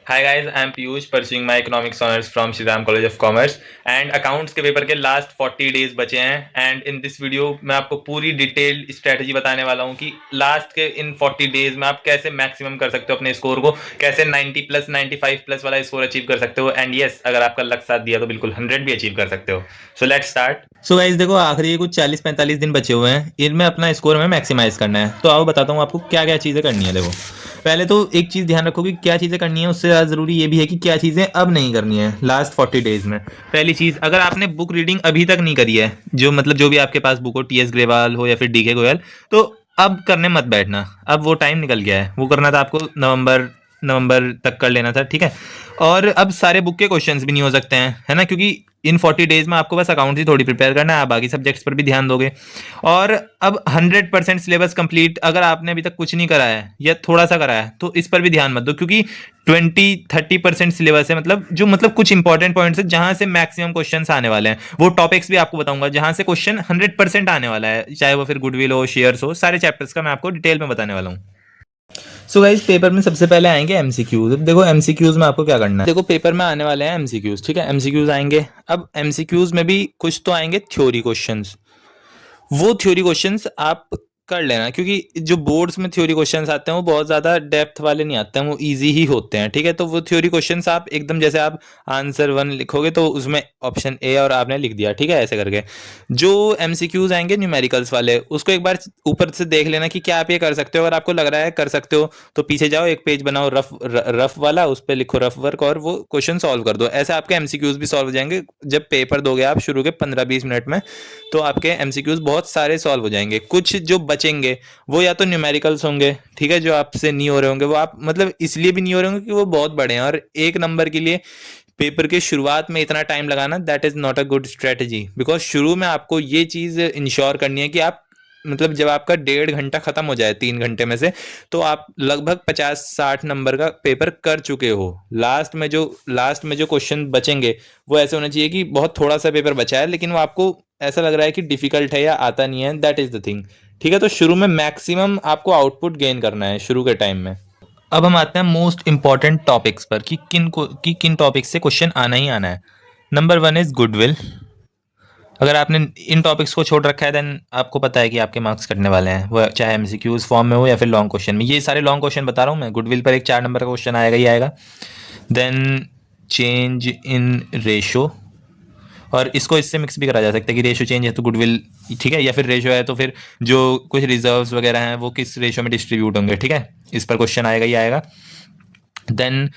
Hi guys, I am Piyush pursuing my economics honors from Shriram College of Commerce and accounts के paper के last 40 days बचे हैं and in this video मैं आपको पूरी detail strategy बताने वाला हूँ कि लास्ट के इन 40 डेज में आप कैसे मैक्सिमम कर सकते हो अपने स्कोर को, कैसे 90 प्लस 95 प्लस वाला स्कोर अचीव कर सकते हो एंड यस अगर आपका लक साथ दिया तो बिल्कुल 100 भी अचीव कर सकते हो। So let's start. So guys देखो आखिरी कुछ 40-45 दिन बचे हुए हैं, इनमें अपना स्कोर हमें मैक्सिमाइज करना है। तो आओ बताता हूँ आपको क्या क्या चीज़ें करनी है। देखो पहले तो एक चीज़ ध्यान रखो कि क्या चीज़ें करनी है, उससे ज़्यादा ज़रूरी ये भी है कि क्या चीज़ें अब नहीं करनी है लास्ट 40 डेज में। पहली चीज़, अगर आपने बुक रीडिंग अभी तक नहीं करी है, जो मतलब जो भी आपके पास बुक हो, टीएस ग्रेवाल हो या फिर डीके गोयल, तो अब करने मत बैठना। अब वो टाइम निकल गया है, वो करना था आपको नवंबर नवंबर तक कर लेना था, ठीक है। और अब सारे बुक के क्वेश्चंस भी नहीं हो सकते हैं, है ना, क्योंकि इन 40 डेज में आपको बस अकाउंट ही थोड़ी प्रिपेयर करना है, आप बाकी सब्जेक्ट्स पर भी ध्यान दोगे। और अब 100% सिलेबस कंप्लीट अगर आपने अभी तक कुछ नहीं करा है या थोड़ा सा करा है तो इस पर भी ध्यान मत दो, क्योंकि 20-30% सिलेबस है, मतलब जो मतलब कुछ इंपॉर्टेंट पॉइंट्स है जहां से मैक्सिमम क्वेश्चंस आने वाले हैं। वो टॉपिक्स भी आपको बताऊंगा जहां से क्वेश्चन 100% आने वाला है, चाहे वो फिर गुडविल हो, शेयर्स हो, सारे चैप्टर्स का मैं आपको डिटेल में बताने वाला हूँ। सो गाइस पेपर में सबसे पहले आएंगे एमसीक्यूज। अब देखो एमसीक्यूज में आपको क्या करना है। देखो पेपर में आने वाले हैं एमसीक्यूज, ठीक है। एमसीक्यूज आएंगे। अब एमसीक्यूज में भी कुछ तो आएंगे थ्योरी क्वेश्चंस। वो थ्योरी क्वेश्चंस आप कर लेना, क्योंकि जो बोर्ड्स में थ्योरी क्वेश्चंस आते हैं वो बहुत ज़्यादा डेप्थ वाले नहीं आते हैं, वो इजी ही होते हैं, ठीक है। तो वो थ्योरी क्वेश्चंस आप एकदम जैसे आप आंसर 1 लिखोगे तो उसमें ऑप्शन ए और आपने लिख दिया, ठीक है, ऐसे करके। जो एमसीक्यूज आएंगे न्यूमेरिकल्स वाले, उसको एक बार ऊपर से देख लेना कि क्या आप ये कर सकते हो। अगर आपको लग रहा है कर सकते हो तो पीछे जाओ, एक पेज बनाओ रफ वाला, उस पर लिखो रफ वर्क और वो क्वेश्चन सॉल्व कर दो। ऐसे आपके एमसीक्यूज भी सॉल्व हो जाएंगे। जब पेपर दोगे आप शुरू के 15-20 मिनट में, तो आपके एमसीक्यूज बहुत सारे सॉल्व हो जाएंगे। कुछ जो बचेंगे वो या तो न्यूमेरिकल्स होंगे, ठीक है, जो आपसे नहीं हो रहे होंगे, वो आप मतलब इसलिए भी नहीं हो रहे होंगे कि वो बहुत बड़े हैं, और एक नंबर के लिए पेपर के शुरुआत में इतना टाइम लगाना that is not a good strategy. Because शुरू में आपको ये चीज़ इंश्योर करनी है कि आप मतलब जब आपका 1.5 घंटा खत्म हो जाए 3 घंटे में से, तो आप लगभग 50-60 नंबर का पेपर कर चुके हो। लास्ट में जो क्वेश्चन बचेंगे वो ऐसे होना चाहिए कि बहुत थोड़ा सा पेपर बचा है लेकिन वो आपको ऐसा लग रहा है कि डिफिकल्ट है या आता नहीं है, दैट इज द थिंग, ठीक है। तो शुरू में मैक्सिमम आपको आउटपुट गेन करना है शुरू के टाइम में। अब हम आते हैं मोस्ट इंपॉर्टेंट टॉपिक्स पर कि किन टॉपिक्स से क्वेश्चन आना ही आना है। Number 1 is goodwill. अगर आपने इन टॉपिक्स को छोड़ रखा है देन आपको पता है कि आपके मार्क्स कटने वाले हैं, वो चाहे एमसीक्यूज फॉर्म में हो या फिर लॉन्ग क्वेश्चन में। ये सारे लॉन्ग क्वेश्चन बता रहा हूँ मैं। गुडविल पर एक 4 नंबर का क्वेश्चन आएगा ही आएगा। देन चेंज इन रेशो, और इसको इससे मिक्स भी करा जा सकता है कि रेशो चेंज है तो गुडविल, ठीक है, या फिर रेशो है तो फिर जो कुछ रिजर्व्स वगैरह हैं वो किस रेशो में डिस्ट्रीब्यूट होंगे, ठीक है। इस पर क्वेश्चन आएगा ही आएगा। देन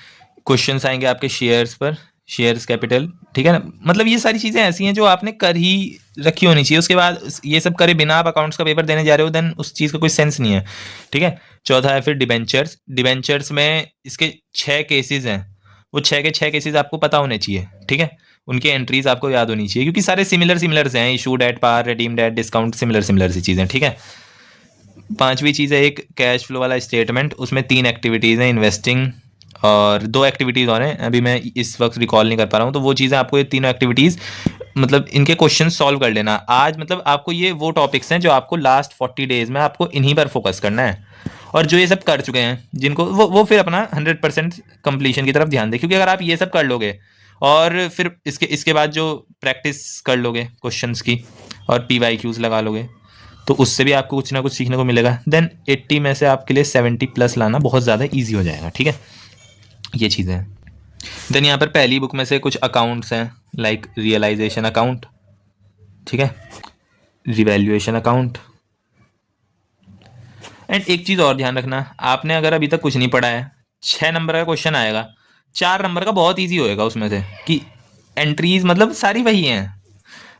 क्वेश्चंस आएंगे आपके शेयर्स पर, शेयर्स कैपिटल, ठीक है ना। मतलब ये सारी चीज़ें ऐसी हैं जो आपने कर ही रखी होनी चाहिए। उसके बाद ये सब करे बिना आप अकाउंट्स का पेपर देने जा रहे हो देन उस चीज़ का कोई सेंस नहीं है, ठीक है। चौथा है फिर डिबेंचर्स। डिबेंचर्स में इसके 6 केसेस हैं, वो 6 के 6 केसेस आपको पता होने चाहिए, ठीक है। उनकी एंट्रीज आपको याद होनी चाहिए क्योंकि सारे सिमिलर हैं, issued at par, redeemed at discount, similar सी चीज़ें, ठीक है। पांचवी चीज़ है एक कैश फ्लो वाला स्टेटमेंट। उसमें 3 एक्टिविटीज़ हैं, इन्वेस्टिंग और 2 एक्टिविटीज़ और हैं, अभी मैं इस वक्त रिकॉल नहीं कर पा रहा हूँ। तो वो चीज़ें आपको, ये तीनों एक्टिविटीज़ मतलब इनके क्वेश्चन सॉल्व कर लेना आज। मतलब आपको ये वो टॉपिक्स हैं जो आपको लास्ट 40 डेज में आपको इन्हीं पर फोकस करना है। और जो ये सब कर चुके हैं जिनको वो फिर अपना 100% कंप्लीशन की तरफ ध्यान दें, क्योंकि अगर आप ये सब कर लोगे और फिर इसके इसके बाद जो प्रैक्टिस कर लोगे क्वेश्चंस की और पीवाईक्यूज लगा लोगे तो उससे भी आपको कुछ ना कुछ सीखने को मिलेगा। देन 80 में से आपके लिए 70 प्लस लाना बहुत ज़्यादा ईजी हो जाएगा, ठीक है। ये चीज़ें हैं। देन यहाँ पर पहली बुक में से कुछ अकाउंट्स हैं, लाइक रियलाइजेशन अकाउंट, ठीक है, रिवैल्यूएशन अकाउंट। एंड एक चीज़ और ध्यान रखना, आपने अगर अभी तक कुछ नहीं पढ़ा है, 6 नंबर का क्वेश्चन आएगा, 4 नंबर का बहुत ईजी होएगा उसमें से कि एंट्रीज मतलब सारी वही हैं।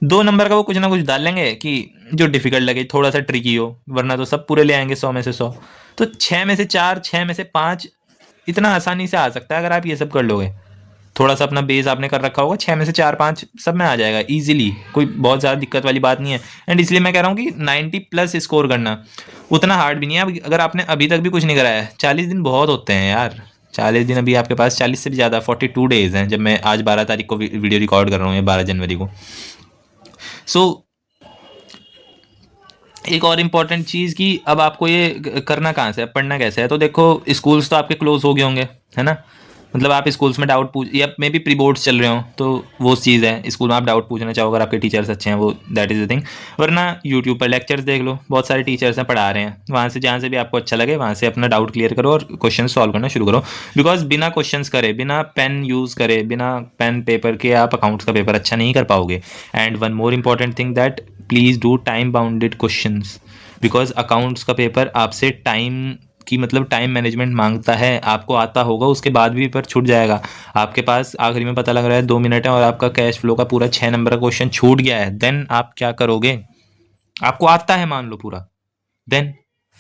2 नंबर का वो कुछ ना कुछ डाल लेंगे कि जो डिफिकल्ट लगे, थोड़ा सा ट्रिकी हो, वरना तो सब पूरे ले आएंगे 100 में से 100। तो 6 में से 4, 6 में से 5 इतना आसानी से आ सकता है अगर आप ये सब कर लोगे। थोड़ा सा अपना बेस आपने कर रखा होगा, 6 में से 4-5 सब में आ जाएगा इजीली, कोई बहुत ज़्यादा दिक्कत वाली बात नहीं है। एंड इसलिए मैं कह रहा हूँ कि 90 प्लस स्कोर करना उतना हार्ड भी नहीं है। अगर आपने अभी तक भी कुछ नहीं करा है, 40 दिन बहुत होते हैं यार। 40 दिन अभी आपके पास, 40 से भी ज़्यादा, 42 डेज हैं जब मैं आज 12 तारीख को वीडियो रिकॉर्ड कर रहा हूँ, ये 12 जनवरी को। सो एक और इम्पॉर्टेंट चीज़ कि अब आपको ये करना कहाँ से है, पढ़ना कैसे है। तो देखो स्कूल्स तो आपके क्लोज हो गए होंगे, है ना। मतलब आप स्कूल्स में डाउट पूछ या मे बी प्री बोर्ड्स चल रहे हो तो वो चीज़ है, स्कूल में आप डाउट पूछना चाहो अगर आपके टीचर्स अच्छे हैं, वो दैट इज़ द थिंग। वरना यूट्यूब पर लेक्चर्स देख लो, बहुत सारे टीचर्स हैं पढ़ा रहे हैं, वहाँ से जहाँ से भी आपको अच्छा लगे वहाँ से अपना डाउट क्लियर करो और क्वेश्चन सॉल्व करना शुरू करो। बिकॉज बिना क्वेश्चन करे, बिना पेन यूज़ करे, बिना पेन पेपर के आप अकाउंट्स का पेपर अच्छा नहीं कर पाओगे। And one more important thing that please do time bounded question, because accounts का पेपर आपसे टाइम कि मतलब टाइम मैनेजमेंट मांगता है। आपको आता होगा उसके बाद भी पेपर छूट जाएगा, आपके पास आखिरी में पता लग रहा है 2 मिनट है और आपका कैश फ्लो का पूरा 6 नंबर का क्वेश्चन छूट गया है, देन आप क्या करोगे? आपको आता है मान लो पूरा, देन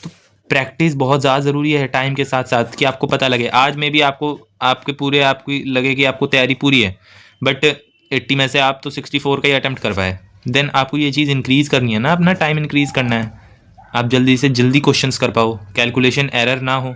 तो प्रैक्टिस बहुत ज़्यादा ज़रूरी है टाइम के साथ साथ, कि आपको पता लगे। आज में भी आपको आपके पूरे आपकी लगे कि आपको तैयारी पूरी है, बट 80 में से आप तो 64 का ही अटैम्प्ट कर पाए, देन आपको ये चीज़ इंक्रीज़ करनी है ना, अपना टाइम इंक्रीज़ करना है, आप जल्दी से जल्दी क्वेश्चंस कर पाओ, कैलकुलेशन एरर ना हो,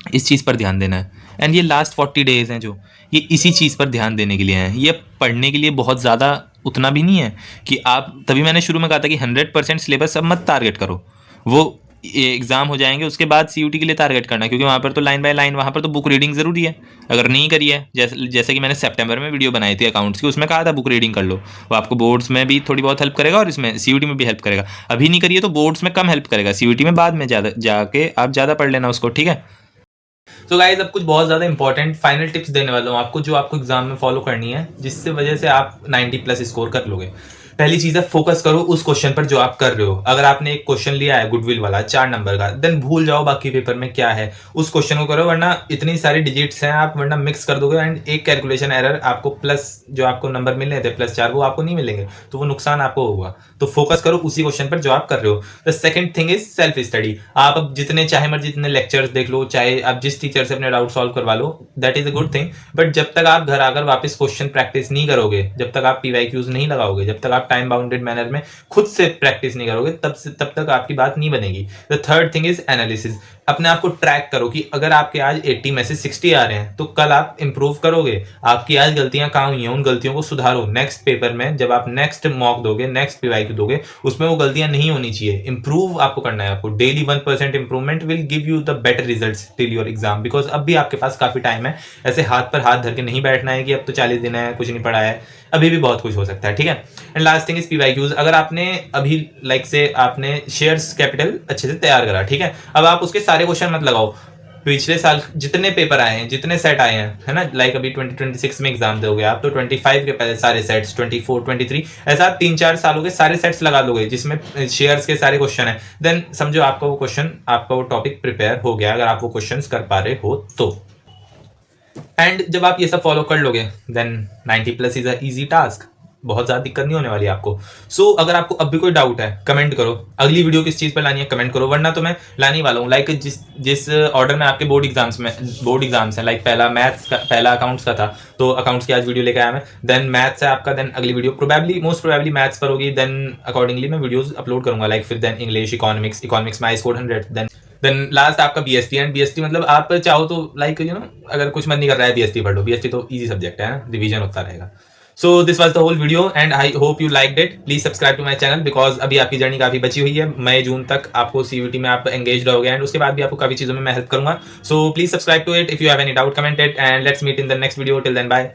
इस चीज़ पर ध्यान देना है। एंड ये लास्ट 40 डेज़ हैं जो, ये इसी चीज़ पर ध्यान देने के लिए हैं। ये पढ़ने के लिए बहुत ज़्यादा उतना भी नहीं है कि आप, तभी मैंने शुरू में कहा था कि 100% सिलेबस अब मत टारगेट करो, वो एग्ज़ाम हो जाएंगे उसके बाद सीयूटी के लिए टारगेट करना, क्योंकि वहाँ पर तो लाइन बाय लाइन, वहाँ पर तो बुक रीडिंग ज़रूरी है। अगर नहीं करी है, जैसे कि मैंने सितंबर में वीडियो बनाई थी अकाउंट्स की, उसमें कहा था बुक रीडिंग कर लो, वो आपको बोर्ड्स में भी थोड़ी बहुत हेल्प करेगा और इसमें सीयूटी में भी हेल्प करेगा। अभी नहीं करिए तो बोर्ड्स में कम हेल्प करेगा, सीयूटी में बाद में ज़्यादा जाके आप ज़्यादा पढ़ लेना उसको, ठीक है। तो गाइज अब कुछ बहुत ज़्यादा इंपॉर्टेंट फाइनल टिप्स देने वाला हूँ आपको, जो आपको एग्जाम में फॉलो करनी है, जिससे वजह से आप 90+ स्कोर कर लोगे। पहली चीज़ है, फोकस करो उस क्वेश्चन पर जो आप कर रहे हो। अगर आपने एक क्वेश्चन लिया है गुडविल वाला 4 नंबर का, देन भूल जाओ बाकी पेपर में क्या है, उस क्वेश्चन को करो, वरना इतनी सारी डिजिट्स हैं आप वरना मिक्स कर दोगे एंड एक कैलकुलेशन एरर आपको प्लस जो आपको नंबर मिलने थे +4 वो आपको नहीं मिलेंगे, तो वो नुकसान आपको होगा। तो फोकस करो उसी क्वेश्चन पर जो आप कर रहे हो। The second thing is self study. आप अब जितने चाहे मर्जी जितने लेक्चर्स देख लो, चाहे आप जिस टीचर से अपने डाउट सॉल्व करवा लो, that is a good thing, but जब तक आप घर आकर वापस क्वेश्चन प्रैक्टिस नहीं करोगे, जब तक आप पीवाईक्यूज नहीं लगाओगे, जब तक आप टाइम बाउंडेड मैनर में खुद से प्रैक्टिस नहीं करोगे, तब तक आपकी बात नहीं बनेगी। The third thing is analysis. अपने आप को ट्रैक करो कि अगर आपके आज 80 में से 60 आ रहे हैं तो कल आप इंप्रूव करोगे। आपकी आज गलतियां कहाँ हुई हैं, उन गलतियों को सुधारो। नेक्स्ट पेपर में जब आप नेक्स्ट मॉक दोगे, नेक्स्ट पीवाईक्यू दोगे, उसमें वो गलतियां नहीं होनी चाहिए। इंप्रूव आपको करना है। आपको daily 1% improvement will give you the better results till your exam, because अब भी आपके पास काफी टाइम है। ऐसे हाथ पर हाथ धर के नहीं बैठना है कि अब तो 40 दिन है कुछ नहीं पढ़ा है, अभी भी बहुत कुछ हो सकता है, ठीक है। And last thing is PYQs. अगर आपने अभी लाइक से आपने शेयर्स कैपिटल अच्छे से तैयार करा, ठीक है, अब आप उसके सारे क्वेश्चन मत लगाओ। पिछले साल जितने पेपर आए हैं, जितने सेट आए हैं, है ना, लाइक अभी 2026 में एग्जाम दोगे आप, तो 25 के पहले सारे सेट्स, 24, 23, ऐसा आप 3-4 सालों के सारे सेट्स लगा लोगे जिसमें शेयर्स के सारे क्वेश्चन है, देन समझो आपका वो क्वेश्चन, आपका वो टॉपिक प्रिपेयर हो गया, अगर आप वो क्वेश्चन कर पा रहे हो तो। एंड जब आप ये सब फॉलो कर लोगे, then 90+ is a easy task, बहुत ज़्यादा दिक्कत नहीं होने वाली आपको। सो अगर आपको अब भी कोई डाउट है, कमेंट करो। अगली वीडियो किस चीज़ पर लानी है कमेंट करो, वरना तो मैं लाने वाला हूँ। लाइक जिस ऑर्डर में आपके बोर्ड एग्जाम्स हैं, लाइक पहला मैथ्स का, पहला अकाउंट्स का था, तो अकाउंट्स की आज वीडियो लेकर आया मैं। देन मैथ्स है आपका, देन अगली वीडियो मोस्ट प्रोबेबली मैथ्स पर होगी, देन अकॉर्डिंगली मैं वीडियोज अपलोड करूंगा। लाइक फिर देन इंग्लिश, इकोनॉमिक्स में आई स्कोर 100, देन लास्ट आपका बीएसटी। एंड बीएसटी मतलब आप चाहो तो लाइक अगर कुछ मन नहीं कर रहा है बीएसटी पढ़ लो, बीएसटी तो इजी सब्जेक्ट है ना, रिवीजन होता रहेगा। So this was the whole video and I hope you liked it. Please subscribe to my channel, because अभी आपकी जर्नी काफी बची हुई है। मई जून तक आपको सीयूटी में आप एंगेज रहोगे एंड उसके बाद भी आपको काफी चीजों में मैं हेल्प करूंगा। So please subscribe to it. If you have any doubt comment it and let's meet in the next video. Till then bye.